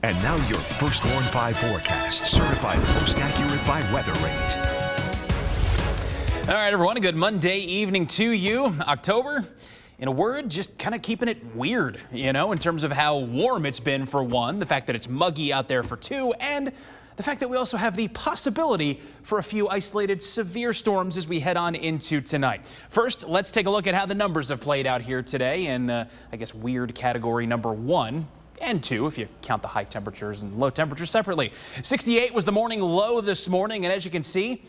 And now your First Warn 5 forecast, certified post-accurate by Weather Rate. All right, everyone, a good Monday evening to you. October, in a word, just kind of keeping it weird, in terms of how warm it's been for one, the fact that it's muggy out there for two, and the fact that we also have the possibility for a few isolated severe storms as we head on into tonight. First, let's take a look at how the numbers have played out here today in, I guess, weird category number 1. And 2, if you count the high temperatures and low temperatures separately. 68 was the morning low this morning, and as you can see,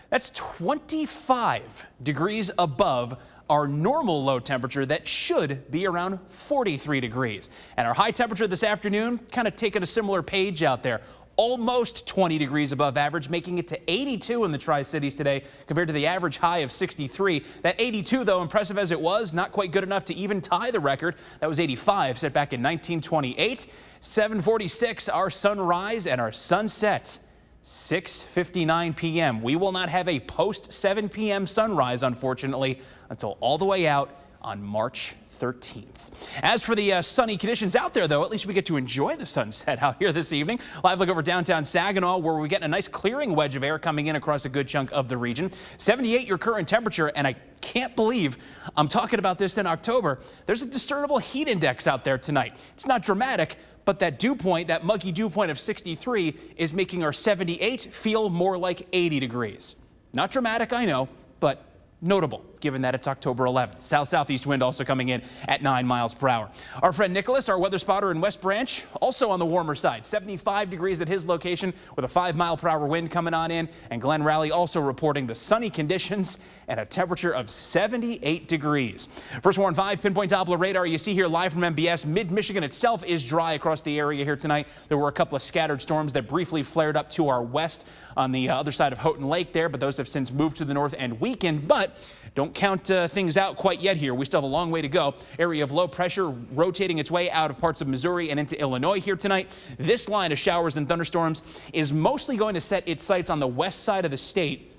that's 25 degrees above our normal low temperature that should be around 43 degrees. And our high temperature this afternoon, kind of taking a similar page out there. Almost 20 degrees above average, making it to 82 in the Tri-Cities today compared to the average high of 63. That 82, though, impressive as it was, not quite good enough to even tie the record. That was 85 set back in 1928. 7:46 our sunrise and our sunset. 6:59 p.m. We will not have a post 7 p.m. sunrise, unfortunately, until all the way out on March 13th. As for the sunny conditions out there, though, at least we get to enjoy the sunset out here this evening. Live look over downtown Saginaw, where we're getting a nice clearing wedge of air coming in across a good chunk of the region. 78 your current temperature, and I can't believe I'm talking about this in October. There's a discernible heat index out there tonight. It's not dramatic, but that dew point, that muggy dew point of 63, is making our 78 feel more like 80 degrees. Not dramatic, I know, but notable, given that it's October 11th. South-southeast wind also coming in at 9 miles per hour. Our friend Nicholas, our weather spotter in West Branch, also on the warmer side. 75 degrees at his location with a 5-mile-per-hour wind coming on in. And Glen Raleigh also reporting the sunny conditions and a temperature of 78 degrees. First Warn 5 pinpoint Doppler radar you see here live from MBS. Mid-Michigan itself is dry across the area here tonight. There were a couple of scattered storms that briefly flared up to our west on the other side of Houghton Lake there, but those have since moved to the north and weakened. But don't count things out quite yet here. We still have a long way to go. Area of low pressure rotating its way out of parts of Missouri and into Illinois here tonight. This line of showers and thunderstorms is mostly going to set its sights on the west side of the state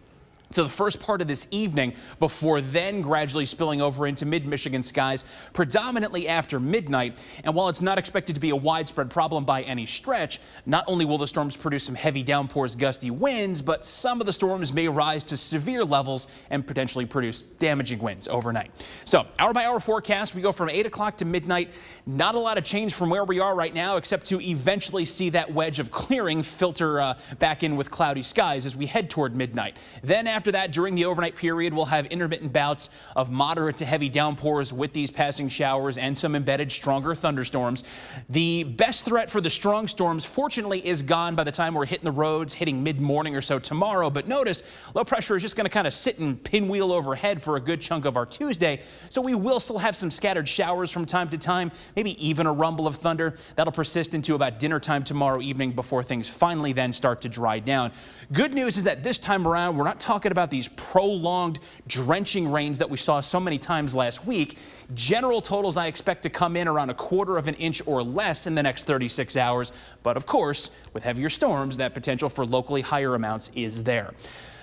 to the first part of this evening, before then gradually spilling over into mid-Michigan skies, predominantly after midnight. And while it's not expected to be a widespread problem by any stretch, not only will the storms produce some heavy downpours, gusty winds, but some of the storms may rise to severe levels and potentially produce damaging winds overnight. So hour-by-hour forecast, we go from 8 o'clock to midnight. Not a lot of change from where we are right now, except to eventually see that wedge of clearing filter back in with cloudy skies as we head toward midnight. Then after that, during the overnight period, we'll have intermittent bouts of moderate to heavy downpours with these passing showers and some embedded stronger thunderstorms. The best threat for the strong storms, fortunately, is gone by the time we're hitting the roads, hitting mid-morning or so tomorrow. But notice, low pressure is just going to kind of sit and pinwheel overhead for a good chunk of our Tuesday. So we will still have some scattered showers from time to time, maybe even a rumble of thunder. That'll persist into about dinner time tomorrow evening before things finally then start to dry down. Good news is that this time around, we're not talking about these prolonged drenching rains that we saw so many times last week. General totals I expect to come in around 1/4 of an inch or less in the next 36 hours. But of course, with heavier storms, that potential for locally higher amounts is there.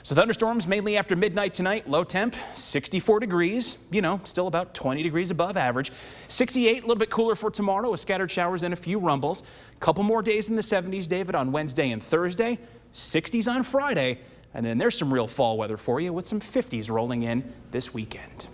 So thunderstorms mainly after midnight tonight. Low temp, 64 degrees, still about 20 degrees above average. 68, a little bit cooler for tomorrow with scattered showers and a few rumbles. Couple more days in the 70s, David, on Wednesday and Thursday. 60s on Friday. And then there's some real fall weather for you with some 50s rolling in this weekend.